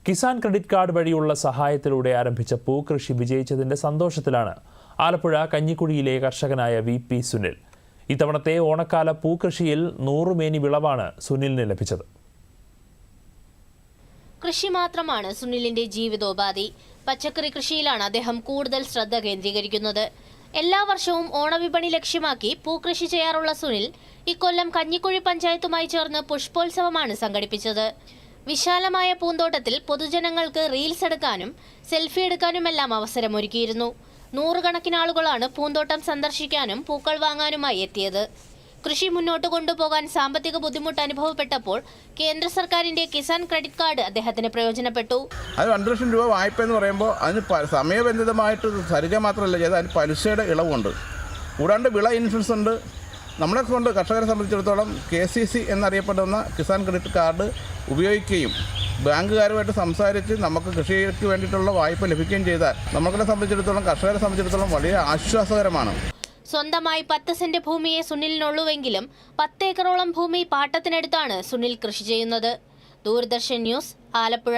Kisan credit card വഴിയുള്ള സഹായത്തിലൂടെ ആരംഭിച്ച പൂക്കൃഷി വിജയിച്ചതിന്റെ സന്തോഷത്തിലാണ് ആലപ്പുഴ കഞ്ഞിക്കുഴിയിലെ കർഷകനായ വി.പി. സുനിൽ. ഇത്തവണത്തെ ഓണക്കാല പൂക്കൃഷിയിൽ 100 മേനി വിളവാണ് സുനിലിന് ലഭിച്ചത്. കൃഷി മാത്രമാണ് സുനിലിന്റെ ജീവിതോപാധി. പച്ചക്കറി കൃഷിയിലാണ് അദ്ദേഹം കൂടുതൽ ശ്രദ്ധ കേന്ദ്രീകരിക്കുന്നത്. എല്ലാ വർഷവും ഓണവിപണി ലക്ഷ്യമാക്കി പൂക്കൃഷി ചെയ്യാറുള്ള സുനിൽ ഇക്കൊല്ലം കഞ്ഞിക്കുഴി പഞ്ചായത്തുമായി ചേർന്ന് പുഷ്പോത്സവമാണ് സംഘടിപ്പിച്ചത്. വിശാലമായ പൂന്തോട്ടത്തിൽ പൊതുജനങ്ങൾക്ക് റീൽസ് എടുക്കാനും സെൽഫി എടുക്കാനുമെല്ലാം അവസരമൊരുക്കിയിരുന്നു. 100 കണക്കിന് ആളുകളാണ് പൂന്തോട്ടം സന്ദർശിക്കാനും പൂക്കൾ വാങ്ങാനുമായി എത്തിയത്. കൃഷി മുന്നോട്ട് കൊണ്ടുപോകാൻ സാമ്പത്തിക ബുദ്ധിമുട്ട് അനുഭവപ്പെട്ടപ്പോൾ കേന്ദ്ര സർക്കാരിന്റെ കിസാൻ ക്രെഡിറ്റ് കാർഡ് അദ്ദേഹത്തിന് പ്രയോജനപ്പെട്ടു. അത് 2 ലക്ഷം രൂപ വായ്പ എന്ന് പറയുമ്പോൾ അതിന് സമയബന്ധിതമായിട്ട് തരിക മാത്രമല്ല ചെയ്ത് അതിന് പലിശയുടെ ഇളവുണ്ട്. കൂടാണ്ട് വിള ഇൻഷുറൻസ് ഉണ്ട്. നമ്മളെ കൊണ്ട് കർഷകരെ സംബന്ധിച്ചിടത്തോളം KCC എന്നറിയപ്പെടുന്ന കിസാൻ ക്രെഡിറ്റ് കാർഡ് ഉപയോഗിക്കുകയും ബാങ്കുകാരുമായിട്ട് സംസാരിച്ച് നമുക്ക് കൃഷിക്ക് വേണ്ടിയിട്ടുള്ള വായ്പ ലഭിക്കുകയും ചെയ്താൽ നമ്മളെ സംബന്ധിച്ചിടത്തോളം കർഷകരെ സംബന്ധിച്ചിടത്തോളം വലിയ ആശ്വാസകരമാണ്. സ്വന്തമായി 10 സെന്റ് ഭൂമിയെ സുനിലിനുള്ളൂവെങ്കിലും 10 ഏക്കറോളം ഭൂമി പാട്ടത്തിനടുത്താണ് സുനിൽ കൃഷി ചെയ്യുന്നത്. ദൂരദർശൻ ന്യൂസ്, ആലപ്പുഴ.